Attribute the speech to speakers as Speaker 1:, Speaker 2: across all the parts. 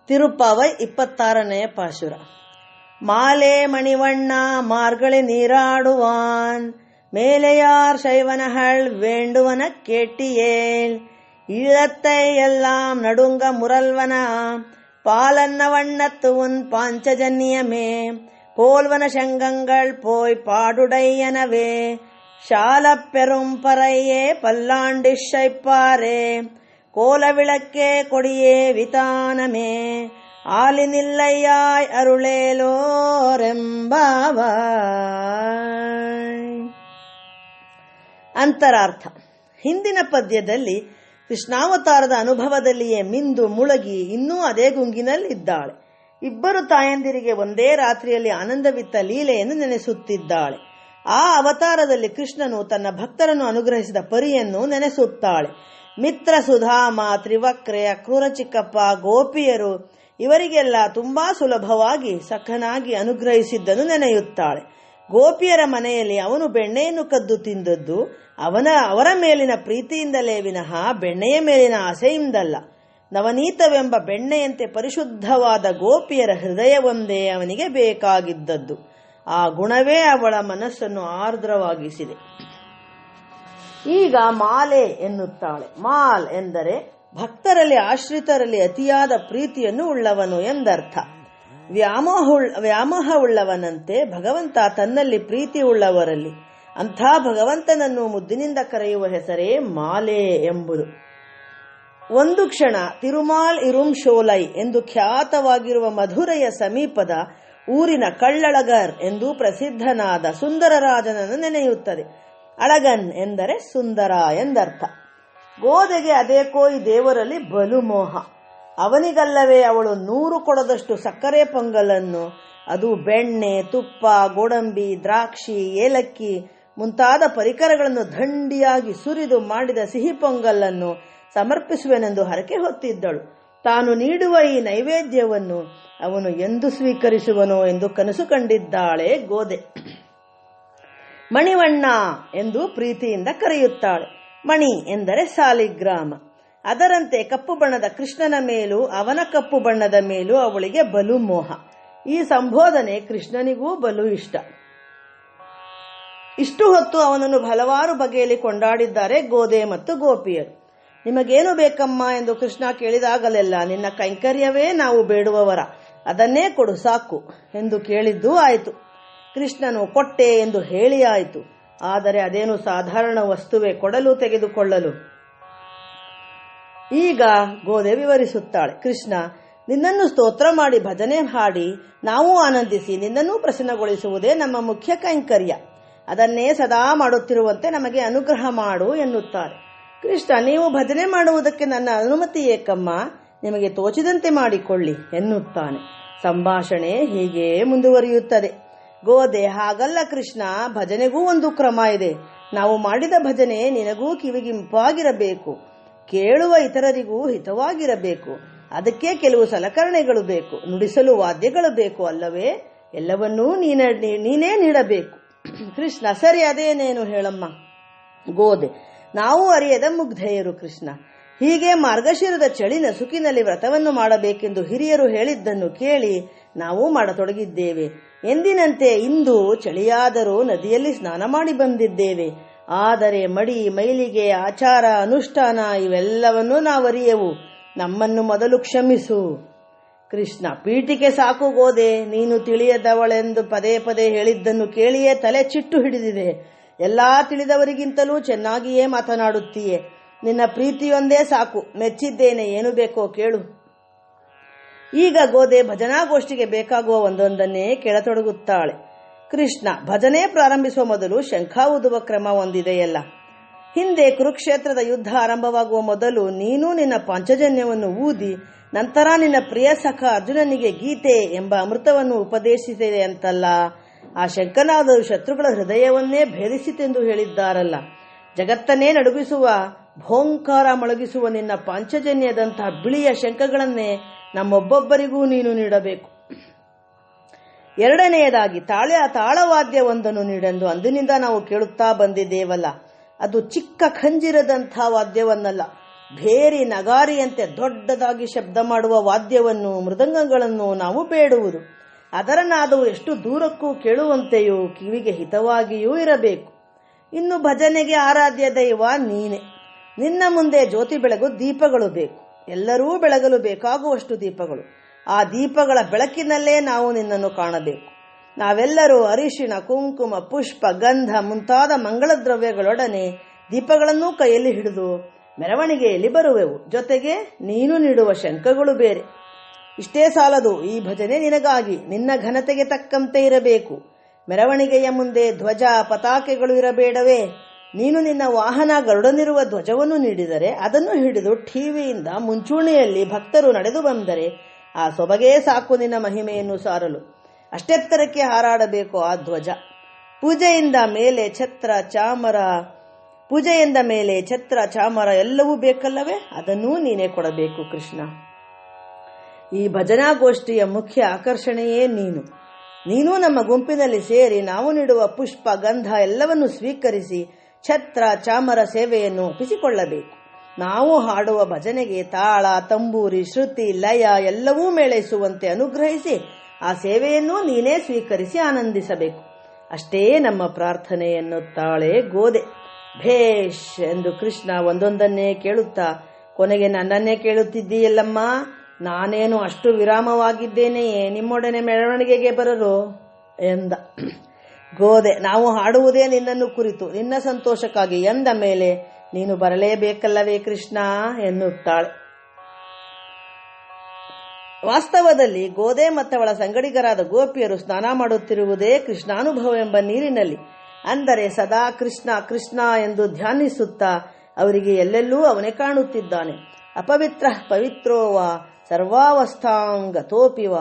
Speaker 1: ತಿರುಪಾವೈ 26ನೇ ಪಾಶುರ. மாலே மணிவண்ண மார்கழி நீராடுவான் மேலையார் சைவனகள் வேண்டுவன கேட்டியேல் ஈழத்தை எல்லாம் நடுங்க முரல்வன பாலன்ன வண்ணத்து உன் பாஞ்சஜன்யமே போல்வன சங்கங்கள் போய் பாடுடையனவே ஷாலப் பெரும் பறையே பல்லாண்டிஷைப்பாரே கோல விளக்கே கொடியே விதானமே ಆಲಿನಿಲ್ಲಯ್ಯಾಯ್ ಅರುಳೇಲೋರೆಂಬಾವಾಯ್. ಅಂತರಾರ್ಥ. ಹಿಂದಿನ ಪದ್ಯದಲ್ಲಿ ಕೃಷ್ಣಾವತಾರದ ಅನುಭವದಲ್ಲಿಯೇ ಮಿಂದು ಮುಳುಗಿ ಇನ್ನೂ ಅದೇ ಗುಂಗಿನಲ್ಲಿದ್ದಾಳೆ. ಇಬ್ಬರು ತಾಯಂದಿರಿಗೆ ಒಂದೇ ರಾತ್ರಿಯಲ್ಲಿ ಆನಂದವಿತ್ತ ಲೀಲೆಯನ್ನು ನೆನೆಸುತ್ತಿದ್ದಾಳೆ. ಆ ಅವತಾರದಲ್ಲಿ ಕೃಷ್ಣನು ತನ್ನ ಭಕ್ತರನ್ನು ಅನುಗ್ರಹಿಸಿದ ಪರಿಯನ್ನು ನೆನೆಸುತ್ತಾಳೆ. ಮಿತ್ರ ಸುಧಾಮ, ತ್ರಿವಕ್ರೆ, ಅಕ್ರೂರ ಚಿಕ್ಕಪ್ಪ, ಗೋಪಿಯರು ಇವರಿಗೆಲ್ಲ ತುಂಬಾ ಸುಲಭವಾಗಿ ಸಖನಾಗಿ ಅನುಗ್ರಹಿಸಿದ್ದನ್ನು ನೆನೆಯುತ್ತಾಳೆ. ಗೋಪಿಯರ ಮನೆಯಲ್ಲಿ ಅವನು ಬೆಣ್ಣೆಯನ್ನು ಕದ್ದು ತಿಂದದ್ದು ಅವರ ಮೇಲಿನ ಪ್ರೀತಿಯಿಂದಲೇ ವಿನಃ ಬೆಣ್ಣೆಯ ಮೇಲಿನ ಆಸೆಯಿಂದಲ್ಲ. ನವನೀತವೆಂಬ ಬೆಣ್ಣೆಯಂತೆ ಪರಿಶುದ್ಧವಾದ ಗೋಪಿಯರ ಹೃದಯವೊಂದೇ ಅವನಿಗೆ ಬೇಕಾಗಿದ್ದದ್ದು. ಆ ಗುಣವೇ ಅವಳ ಮನಸ್ಸನ್ನು ಆರ್ದ್ರವಾಗಿಸಿದೆ. ಈಗ ಮಾಲೆ ಎನ್ನುತ್ತಾಳೆ. ಮಾಲ್ ಎಂದರೆ ಭಕ್ತರಲ್ಲಿ ಆಶ್ರಿತರಲ್ಲಿ ಅತಿಯಾದ ಪ್ರೀತಿಯನ್ನು ಉಳ್ಳವನು ಎಂದರ್ಥ. ವ್ಯಾಮೋಹವುಳ್ಳವನಂತೆ ಭಗವಂತ ತನ್ನಲ್ಲಿ ಪ್ರೀತಿ ಉಳ್ಳವರಲ್ಲಿ. ಅಂಥ ಭಗವಂತನನ್ನು ಮುದ್ದಿನಿಂದ ಕರೆಯುವ ಹೆಸರೇ ಮಾಲೆ ಎಂಬುದು. ಒಂದು ಕ್ಷಣ ತಿರುಮಾಲ್ ಇರುಂ ಶೋಲೈ ಎಂದು ಖ್ಯಾತವಾಗಿರುವ ಮಧುರೆಯ ಸಮೀಪದ ಊರಿನ ಕಳ್ಳಳಗರ್ ಎಂದು ಪ್ರಸಿದ್ಧನಾದ ಸುಂದರರಾಜನನ್ನು ನೆನೆಯುತ್ತದೆ. ಅಳಗನ್ ಎಂದರೆ ಸುಂದರ ಎಂದರ್ಥ. ಗೋದೆಗೆ ಅದೇಕೋ ಈ ದೇವರಲ್ಲಿ ಬಲು ಮೋಹ. ಅವನಿಗಲ್ಲವೇ ಅವಳು 100 ಕೊಡದಷ್ಟು ಸಕ್ಕರೆ ಪೊಂಗಲನ್ನು, ಅದು ಬೆಣ್ಣೆ, ತುಪ್ಪ, ಗೋಡಂಬಿ, ದ್ರಾಕ್ಷಿ, ಏಲಕ್ಕಿ ಮುಂತಾದ ಪರಿಕರಗಳನ್ನು ದಂಡಿಯಾಗಿ ಸುರಿದು ಮಾಡಿದ ಸಿಹಿ ಪೊಂಗಲನ್ನು ಸಮರ್ಪಿಸುವೆನೆಂದು ಹರಕೆ ಹೊತ್ತಿದ್ದಳು. ತಾನು ನೀಡುವ ಈ ನೈವೇದ್ಯವನ್ನು ಅವನು ಎಂದು ಸ್ವೀಕರಿಸುವನೋ ಎಂದು ಕನಸು ಕಂಡಿದ್ದಾಳೆ ಗೋದೆ. ಮಣಿವಣ್ಣ ಎಂದು ಪ್ರೀತಿಯಿಂದ ಕರೆಯುತ್ತಾಳೆ. ಮಣಿ ಎಂದರೆ ಸಾಲಿಗ್ರಾಮ. ಅದರಂತೆ ಕಪ್ಪು ಬಣ್ಣದ ಕೃಷ್ಣನ ಮೇಲೂ ಅವನ ಕಪ್ಪು ಬಣ್ಣದ ಮೇಲೂ ಅವಳಿಗೆ ಬಲು ಮೋಹ. ಈ ಸಂಬೋಧನೆ ಕೃಷ್ಣನಿಗೂ ಬಲು ಇಷ್ಟ. ಇಷ್ಟು ಹೊತ್ತು ಅವನನ್ನು ಹಲವಾರು ಬಗೆಯಲ್ಲಿ ಕೊಂಡಾಡಿದ್ದಾರೆ ಗೋದೆ ಮತ್ತು ಗೋಪಿಯರು. ನಿಮಗೇನು ಬೇಕಮ್ಮ ಎಂದು ಕೃಷ್ಣ ಕೇಳಿದಾಗಲೆಲ್ಲ ನಿನ್ನ ಕೈಂಕರ್ಯವೇ ನಾವು ಬೇಡುವವರ, ಅದನ್ನೇ ಕೊಡು ಸಾಕು ಎಂದು ಕೇಳಿದ್ದೂ ಆಯಿತು. ಕೃಷ್ಣನು ಕೊಟ್ಟೆ ಎಂದು ಹೇಳಿ ಆಯಿತು. ಆದರೆ ಅದೇನು ಸಾಧಾರಣ ವಸ್ತುವೆ ಕೊಡಲು ತೆಗೆದುಕೊಳ್ಳಲು? ಈಗ ಗೋದೆ ವಿವರಿಸುತ್ತಾಳೆ. ಕೃಷ್ಣ, ನಿನ್ನನ್ನು ಸ್ತೋತ್ರ ಮಾಡಿ ಭಜನೆ ಹಾಡಿ ನಾವು ಆನಂದಿಸಿ ನಿನ್ನನ್ನೂ ಪ್ರಸನ್ನಗೊಳಿಸುವುದೇ ನಮ್ಮ ಮುಖ್ಯ ಕೈಂಕರ್ಯ. ಅದನ್ನೇ ಸದಾ ಮಾಡುತ್ತಿರುವಂತೆ ನಮಗೆ ಅನುಗ್ರಹ ಮಾಡು ಎನ್ನುತ್ತಾರೆ. ಕೃಷ್ಣ, ನೀವು ಭಜನೆ ಮಾಡುವುದಕ್ಕೆ ನನ್ನ ಅನುಮತಿ ಏಕಮ್ಮ, ನಿಮಗೆ ತೋಚಿದಂತೆ ಮಾಡಿಕೊಳ್ಳಿ ಎನ್ನುತ್ತಾನೆ. ಸಂಭಾಷಣೆ ಹೀಗೆ ಮುಂದುವರಿಯುತ್ತದೆ. ಗೋದೆ, ಹಾಗಲ್ಲ ಕೃಷ್ಣ, ಭಜನೆಗೂ ಒಂದು ಕ್ರಮ ಇದೆ. ನಾವು ಮಾಡಿದ ಭಜನೆ ನಿನಗೂ ಕಿವಿಗಿಂಪಾಗಿರಬೇಕು, ಕೇಳುವ ಇತರರಿಗೂ ಹಿತವಾಗಿರಬೇಕು. ಅದಕ್ಕೆ ಕೆಲವು ಸಲಕರಣೆಗಳು ಬೇಕು, ನುಡಿಸಲು ವಾದ್ಯಗಳು ಬೇಕು ಅಲ್ಲವೇ? ಎಲ್ಲವನ್ನೂ ನೀನೇ ನೀಡಬೇಕು. ಕೃಷ್ಣ, ಸರಿ, ಅದೇನೇನು ಹೇಳಮ್ಮ. ಗೋದೆ, ನಾವು ಅರಿಯದ ಮುಗ್ಧೆಯರು ಕೃಷ್ಣ. ಹೀಗೆ ಮಾರ್ಗಶಿರದ ಚಳಿ ನಸುಕಿನಲ್ಲಿ ವ್ರತವನ್ನು ಮಾಡಬೇಕೆಂದು ಹಿರಿಯರು ಹೇಳಿದ್ದನ್ನು ಕೇಳಿ ನಾವು ಮಾಡತೊಡಗಿದ್ದೇವೆ. ಎಂದಿನಂತೆ ಇಂದು ಚಳಿಯಾದರೂ ನದಿಯಲ್ಲಿ ಸ್ನಾನ ಮಾಡಿ ಬಂದಿದ್ದೇವೆ. ಆದರೆ ಮಡಿ, ಮೈಲಿಗೆ, ಆಚಾರ, ಅನುಷ್ಠಾನ ಇವೆಲ್ಲವನ್ನೂ ನಾವರಿಯೆವು. ನಮ್ಮನ್ನು ಮೊದಲು ಕ್ಷಮಿಸು. ಕೃಷ್ಣ, ಪೀಠಿಕೆ ಸಾಕು ಗೋದೆ. ನೀನು ತಿಳಿಯದವಳೆಂದು ಪದೇ ಪದೇ ಹೇಳಿದ್ದನ್ನು ಕೇಳಿಯೇ ತಲೆ ಚಿಟ್ಟು ಹಿಡಿದಿದೆ. ಎಲ್ಲಾ ತಿಳಿದವರಿಗಿಂತಲೂ ಚೆನ್ನಾಗಿಯೇ ಮಾತನಾಡುತ್ತೀಯೆ. ನಿನ್ನ ಪ್ರೀತಿಯೊಂದೇ ಸಾಕು, ಮೆಚ್ಚಿದ್ದೇನೆ. ಏನು ಬೇಕೋ ಕೇಳು. ಈಗ ಗೋದೆ ಭಜನಾಗೋಷ್ಠಿಗೆ ಬೇಕಾಗುವ ಒಂದೊಂದನ್ನೇ ಕೇಳತೊಡಗುತ್ತಾಳೆ. ಕೃಷ್ಣ, ಭಜನೆ ಪ್ರಾರಂಭಿಸುವ ಮೊದಲು ಶಂಖ ಊದುವ ಕ್ರಮ ಒಂದಿದೆಯಲ್ಲ. ಹಿಂದೆ ಕುರುಕ್ಷೇತ್ರದ ಯುದ್ಧ ಆರಂಭವಾಗುವ ಮೊದಲು ನೀನು ನಿನ್ನ ಪಾಂಚಜನ್ಯವನ್ನು ಊದಿ ನಂತರ ನಿನ್ನ ಪ್ರಿಯ ಸಖ ಅರ್ಜುನನಿಗೆ ಗೀತೆ ಎಂಬ ಅಮೃತವನ್ನು ಉಪದೇಶಿಸಿದೆ ಅಂತಲ್ಲ. ಆ ಶಂಖನಾದರೂ ಶತ್ರುಗಳ ಹೃದಯವನ್ನೇ ಭೇದಿಸಿತೆಂದು ಹೇಳಿದ್ದಾರಲ್ಲ. ಜಗತ್ತನ್ನೇ ನಡುಗಿಸುವ ಭೋಂಕಾರ ಮೊಳಗಿಸುವ ನಿನ್ನ ಪಾಂಚಜನ್ಯದಂತಹ ಬಿಳಿಯ ಶಂಖಗಳನ್ನೇ ನಮ್ಮೊಬ್ಬೊಬ್ಬರಿಗೂ ನೀನು ನೀಡಬೇಕು. ಎರಡನೆಯದಾಗಿ ತಾಳವಾದ್ಯವೊಂದನ್ನು ನೀಡೆಂದು ಅಂದಿನಿಂದ ನಾವು ಕೇಳುತ್ತಾ ಬಂದಿದ್ದೇವಲ್ಲ. ಅದು ಚಿಕ್ಕ ಖಂಜಿರದಂಥ ವಾದ್ಯವನ್ನಲ್ಲ, ಭೇರಿ ನಗಾರಿಯಂತೆ ದೊಡ್ಡದಾಗಿ ಶಬ್ದ ಮಾಡುವ ವಾದ್ಯವನ್ನು, ಮೃದಂಗಗಳನ್ನು ನಾವು ಬೇಡುವುದು. ಅದರ ನಾದವು ಎಷ್ಟು ದೂರಕ್ಕೂ ಕೇಳುವಂತೆಯೂ ಕಿವಿಗೆ ಹಿತವಾಗಿಯೂ ಇರಬೇಕು. ಇನ್ನು ಭಜನೆಗೆ ಆರಾಧ್ಯ ದೈವ ನೀನೆ. ನಿನ್ನ ಮುಂದೆ ಜ್ಯೋತಿ ಬೆಳಗು ದೀಪಗಳು ಬೇಕು. ಎಲ್ಲರೂ ಬೆಳಗಲು ಬೇಕಾಗುವಷ್ಟು ದೀಪಗಳು. ಆ ದೀಪಗಳ ಬೆಳಕಿನಲ್ಲೇ ನಾವು ನಿನ್ನನ್ನು ಕಾಣಬೇಕು. ನಾವೆಲ್ಲರೂ ಅರಿಶಿಣ, ಕುಂಕುಮ, ಪುಷ್ಪ, ಗಂಧ ಮುಂತಾದ ಮಂಗಳ ದ್ರವ್ಯಗಳೊಡನೆ ದೀಪಗಳನ್ನೂ ಕೈಯಲ್ಲಿ ಹಿಡಿದು ಮೆರವಣಿಗೆಯಲ್ಲಿ ಬರುವೆವು. ಜೊತೆಗೆ ನೀನು ನೀಡುವ ಶಂಖಗಳು ಬೇರೆ. ಇಷ್ಟೇ ಸಾಲದು. ಈ ಭಜನೆ ನಿನಗಾಗಿ, ನಿನ್ನ ಘನತೆಗೆ ತಕ್ಕಂತೆ ಇರಬೇಕು. ಮೆರವಣಿಗೆಯ ಮುಂದೆ ಧ್ವಜ ಪತಾಕೆಗಳು ಇರಬೇಡವೇ? ನೀನು ನಿನ್ನ ವಾಹನ ಗರುಡನಿರುವ ಧ್ವಜವನ್ನು ನೀಡಿದರೆ ಅದನ್ನು ಹಿಡಿದು ಠೀವಿಯಿಂದ ಮುಂಚೂಣಿಯಲ್ಲಿ ಭಕ್ತರು ನಡೆದು ಬಂದರೆ ಆ ಸೊಬಗೇ ಸಾಕು ನಿನ್ನ ಮಹಿಮೆಯನ್ನು ಸಾರಲು. ಅಷ್ಟೆತ್ತರಕ್ಕೆ ಹಾರಾಡಬೇಕು ಆ ಧ್ವಜ. ಪೂಜೆಯಿಂದ ಮೇಲೆ ಛತ್ರ ಚಾಮರ ಎಲ್ಲವೂ ಬೇಕಲ್ಲವೇ? ಅದನ್ನೂ ನೀನೇ ಕೊಡಬೇಕು ಕೃಷ್ಣ. ಈ ಭಜನಾಗೋಷ್ಠಿಯ ಮುಖ್ಯ ಆಕರ್ಷಣೆಯೇ ನೀನು ನಮ್ಮ ಗುಂಪಿನಲ್ಲಿ ಸೇರಿ ನಾವು ನೀಡುವ ಪುಷ್ಪ, ಗಂಧ ಎಲ್ಲವನ್ನು ಸ್ವೀಕರಿಸಿ ಛತ್ರ ಚಾಮರ ಸೇವೆಯನ್ನು ಒಪ್ಪಿಸಿಕೊಳ್ಳಬೇಕು. ನಾವು ಹಾಡುವ ಭಜನೆಗೆ ತಾಳ, ತಂಬೂರಿ, ಶ್ರುತಿ, ಲಯ ಎಲ್ಲವೂ ಮೇಳೈಸುವಂತೆ ಅನುಗ್ರಹಿಸಿ ಆ ಸೇವೆಯನ್ನು ನೀನೇ ಸ್ವೀಕರಿಸಿ ಆನಂದಿಸಬೇಕು. ಅಷ್ಟೇ ನಮ್ಮ ಪ್ರಾರ್ಥನೆ ಎನ್ನುತ್ತಾಳೆ ಗೋದೆ. ಭೇಷ್ ಎಂದು ಕೃಷ್ಣ ಒಂದೊಂದನ್ನೇ ಕೇಳುತ್ತಾ, ಕೊನೆಗೆ ನನ್ನನ್ನೇ ಕೇಳುತ್ತಿದ್ದೀಯಲ್ಲಮ್ಮ, ನಾನೇನು ಅಷ್ಟು ವಿರಾಮವಾಗಿದ್ದೇನೆಯೇ ನಿಮ್ಮೊಡನೆ ಮೆರವಣಿಗೆಗೆ ಬರಲು ಎಂದ. ಗೋದೆ, ನಾವು ಹಾಡುವುದೇ ನಿನ್ನನ್ನು ಕುರಿತು, ನಿನ್ನ ಸಂತೋಷಕ್ಕಾಗಿ ಎಂದ ಮೇಲೆ ನೀನು ಬರಲೇಬೇಕಲ್ಲವೇ ಕೃಷ್ಣ ಎನ್ನುತ್ತಾಳೆ. ವಾಸ್ತವದಲ್ಲಿ ಗೋದೆ ಮತ್ತವಳ ಸಂಗಡಿಗರಾದ ಗೋಪಿಯರು ಸ್ನಾನ ಮಾಡುತ್ತಿರುವುದೇ ಕೃಷ್ಣಾನುಭವವೆಂಬ ನೀರಿನಲ್ಲಿ. ಅಂದರೆ ಸದಾ ಕೃಷ್ಣ ಕೃಷ್ಣ ಎಂದು ಧ್ಯಾನಿಸುತ್ತಾ ಅವರಿಗೆ ಎಲ್ಲೆಲ್ಲೂ ಅವನೇ ಕಾಣುತ್ತಿದ್ದಾನೆ. ಅಪವಿತ್ರ ಪವಿತ್ರೋವ ಸರ್ವಾವಸ್ಥಾಂಗತೋಪಿವ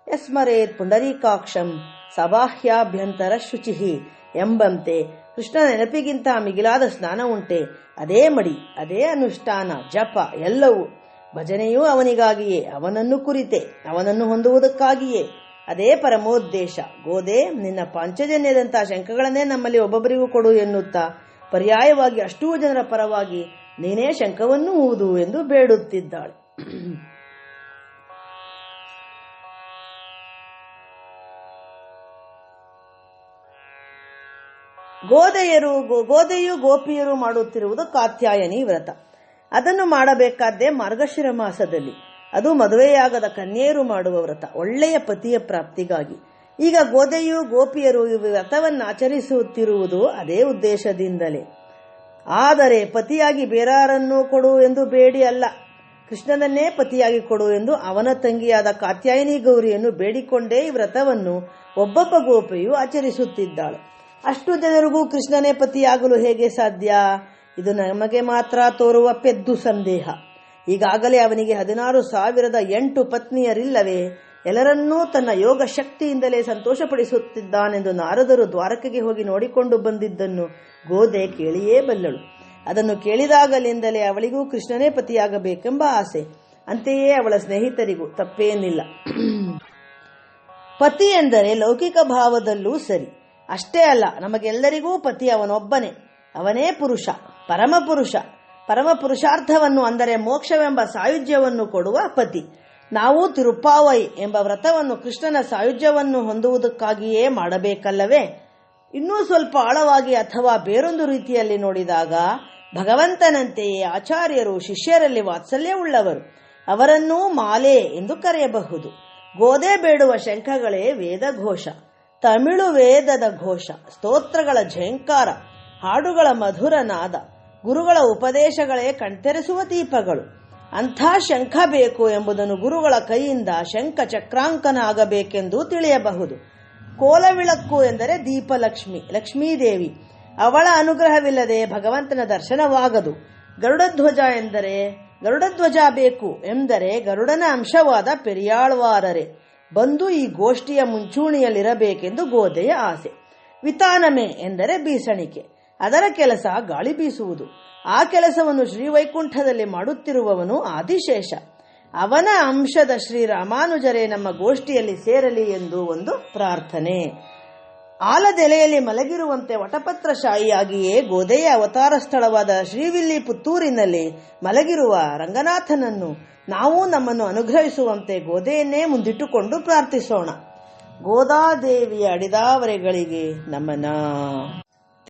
Speaker 1: ಯಸ್ಮರೇತ್ ಪುಂಡರೀಕಾಕ್ಷಂ ಸಬಾಹ್ಯಾಭ್ಯಂತರ ಶುಚಿಹಿ ಎಂಬಂತೆ ಕೃಷ್ಣ ನೆನಪಿಗಿಂತ ಮಿಗಿಲಾದ ಸ್ನಾನ ಉಂಟೆ? ಅದೇ ಮಡಿ, ಅದೇ ಅನುಷ್ಠಾನ, ಜಪ ಎಲ್ಲವೂ. ಭಜನೆಯೂ ಅವನಿಗಾಗಿಯೇ, ಅವನನ್ನು ಕುರಿತೆ, ಅವನನ್ನು ಹೊಂದುವುದಕ್ಕಾಗಿಯೇ. ಅದೇ ಪರಮೋದ್ದೇಶ. ಗೋದೆ, ನಿನ್ನ ಪಾಂಚಜನ್ಯದಂತಹ ಶಂಖಗಳನ್ನೇ ನಮ್ಮಲ್ಲಿ ಒಬ್ಬೊಬ್ಬರಿಗೂ ಕೊಡು ಎನ್ನುತ್ತಾ ಪರ್ಯಾಯವಾಗಿ ಅಷ್ಟೂ ಜನರ ಪರವಾಗಿ ನೀನೇ ಶಂಖವನ್ನು ಊದು ಎಂದು ಬೇಡುತ್ತಿದ್ದಾಳೆ. ಗೋದೆಯು ಗೋಪಿಯರು ಮಾಡುತ್ತಿರುವುದು ಕಾತ್ಯಾಯನಿ ವ್ರತ. ಅದನ್ನು ಮಾಡಬೇಕಾದ್ದೇ ಮಾರ್ಗಶಿರ ಮಾಸದಲ್ಲಿ. ಅದು ಮದುವೆಯಾಗದ ಕನ್ಯೆಯರು ಮಾಡುವ ವ್ರತ, ಒಳ್ಳೆಯ ಪತಿಯ ಪ್ರಾಪ್ತಿಗಾಗಿ. ಈಗ ಗೋದೆಯು ಗೋಪಿಯರು ಈ ವ್ರತವನ್ನು ಆಚರಿಸುತ್ತಿರುವುದು ಅದೇ ಉದ್ದೇಶದಿಂದಲೇ. ಆದರೆ ಪತಿಯಾಗಿ ಬೇರಾರನ್ನೂ ಕೊಡು ಎಂದು ಬೇಡಿ ಅಲ್ಲ, ಕೃಷ್ಣನನ್ನೇ ಪತಿಯಾಗಿ ಕೊಡು ಎಂದು ಅವನ ತಂಗಿಯಾದ ಕಾತ್ಯಾಯನಿ ಗೌರಿಯನ್ನು ಬೇಡಿಕೊಂಡೇ ಈ ವ್ರತವನ್ನು ಒಬ್ಬೊಬ್ಬ ಗೋಪಿಯು ಆಚರಿಸುತ್ತಿದ್ದಾಳೆ. ಅಷ್ಟು ಜನರಿಗೂ ಕೃಷ್ಣನೇ ಪತಿಯಾಗಲು ಹೇಗೆ ಸಾಧ್ಯ? ಇದು ನಮಗೆ ಮಾತ್ರ ತೋರುವ ಪೆದ್ದು ಸಂದೇಹ. ಈಗಾಗಲೇ ಅವನಿಗೆ 16,008 ಪತ್ನಿಯರಿಲ್ಲವೇ? ಎಲ್ಲರನ್ನೂ ತನ್ನ ಯೋಗ ಶಕ್ತಿಯಿಂದಲೇ ಸಂತೋಷಪಡಿಸುತ್ತಿದ್ದಾನೆಂದು ನಾರದರು ದ್ವಾರಕೆಗೆ ಹೋಗಿ ನೋಡಿಕೊಂಡು ಬಂದಿದ್ದನ್ನು ಗೋದೆ ಕೇಳಿಯೇ ಬಲ್ಲಳು. ಅದನ್ನು ಕೇಳಿದಾಗಲಿಂದಲೇ ಅವಳಿಗೂ ಕೃಷ್ಣನೇ ಪತಿಯಾಗಬೇಕೆಂಬ ಆಸೆ. ಅಂತೆಯೇ ಅವಳ ಸ್ನೇಹಿತರಿಗೂ. ತಪ್ಪೇನಿಲ್ಲ. ಪತಿ ಎಂದರೆ ಲೌಕಿಕ ಭಾವದಲ್ಲೂ ಸರಿ. ಅಷ್ಟೇ ಅಲ್ಲ, ನಮಗೆಲ್ಲರಿಗೂ ಪತಿ ಅವನೊಬ್ಬನೇ. ಅವನೇ ಪುರುಷ, ಪರಮಪುರುಷ. ಪರಮ ಪುರುಷಾರ್ಥವನ್ನು ಅಂದರೆ ಮೋಕ್ಷವೆಂಬ ಸಾಯುಜ್ಯವನ್ನು ಕೊಡುವ ಪತಿ. ನಾವು ತಿರುಪ್ಪಾವೈ ಎಂಬ ವ್ರತವನ್ನು ಕೃಷ್ಣನ ಸಾಯುಜ್ಯವನ್ನು ಹೊಂದುವುದಕ್ಕಾಗಿಯೇ ಮಾಡಬೇಕಲ್ಲವೇ? ಇನ್ನೂ ಸ್ವಲ್ಪ ಆಳವಾಗಿ ಅಥವಾ ಬೇರೊಂದು ರೀತಿಯಲ್ಲಿ ನೋಡಿದಾಗ ಭಗವಂತನಂತೆಯೇ ಆಚಾರ್ಯರು ಶಿಷ್ಯರಲ್ಲಿ ವಾತ್ಸಲ್ಯವುಳ್ಳವರು. ಅವರನ್ನೂ ಮಾಲೆ ಎಂದು ಕರೆಯಬಹುದು. ಗೋದೆ ಬೇಡುವ ಶಂಖಗಳೇ ವೇದಘೋಷ, ತಮಿಳು ವೇದದ ಘೋಷ, ಸ್ತೋತ್ರಗಳ ಝೇಂಕಾರ, ಹಾಡುಗಳ ಮಧುರ ನಾದ, ಗುರುಗಳ ಉಪದೇಶಗಳೇ ಕಣ್ತೆರೆಸುವ ದೀಪಗಳು. ಅಂಥ ಶಂಖ ಬೇಕು ಎಂಬುದನ್ನು ಗುರುಗಳ ಕೈಯಿಂದ ಶಂಖ ಚಕ್ರಾಂಕನ ಆಗಬೇಕೆಂದು ತಿಳಿಯಬಹುದು. ಕೋಲವಿಳಕ್ಕು ಎಂದರೆ ದೀಪಲಕ್ಷ್ಮಿ, ಲಕ್ಷ್ಮೀದೇವಿ. ಅವಳ ಅನುಗ್ರಹವಿಲ್ಲದೆ ಭಗವಂತನ ದರ್ಶನವಾಗದು. ಗರುಡಧ್ವಜ ಬೇಕು ಎಂದರೆ ಗರುಡನ ಅಂಶವಾದ ಪೆರಿಯಾಳ್ವಾರರೇ ಬಂದು ಈ ಗೋಷ್ಠಿಯ ಮುಂಚೂಣಿಯಲ್ಲಿರಬೇಕೆಂದು ಗೋದೆಯ ಆಸೆ. ವಿತಾನಮೆ ಎಂದರೆ ಬೀಸಣಿಕೆ, ಅದರ ಕೆಲಸ ಗಾಳಿ ಬೀಸುವುದು. ಆ ಕೆಲಸವನ್ನು ಶ್ರೀವೈಕುಂಠದಲ್ಲಿ ಮಾಡುತ್ತಿರುವವನು ಆದಿಶೇಷ. ಅವನ ಅಂಶದ ಶ್ರೀರಾಮಾನುಜರೇ ನಮ್ಮ ಗೋಷ್ಠಿಯಲ್ಲಿ ಸೇರಲಿ ಎಂದು ಒಂದು ಪ್ರಾರ್ಥನೆ. ಆಲದೆಲೆಯಲ್ಲಿ ಮಲಗಿರುವಂತೆ ವಟಪತ್ರಶಾಹಿಯಾಗಿಯೇ ಗೋದೆಯ ಅವತಾರ ಸ್ಥಳವಾದ ಶ್ರೀವಿಲ್ಲಿ ಪುತ್ತೂರಿನಲ್ಲಿ ಮಲಗಿರುವ ರಂಗನಾಥನನ್ನು ನಾವು ನಮ್ಮನ್ನು ಅನುಗ್ರಹಿಸುವಂತೆ ಗೋದೆಯನ್ನೇ ಮುಂದಿಟ್ಟುಕೊಂಡು ಪ್ರಾರ್ಥಿಸೋಣ. ಗೋದಾದೇವಿಯ ಅಡಿದಾವರೆಗಳಿಗೆ ನಮನ.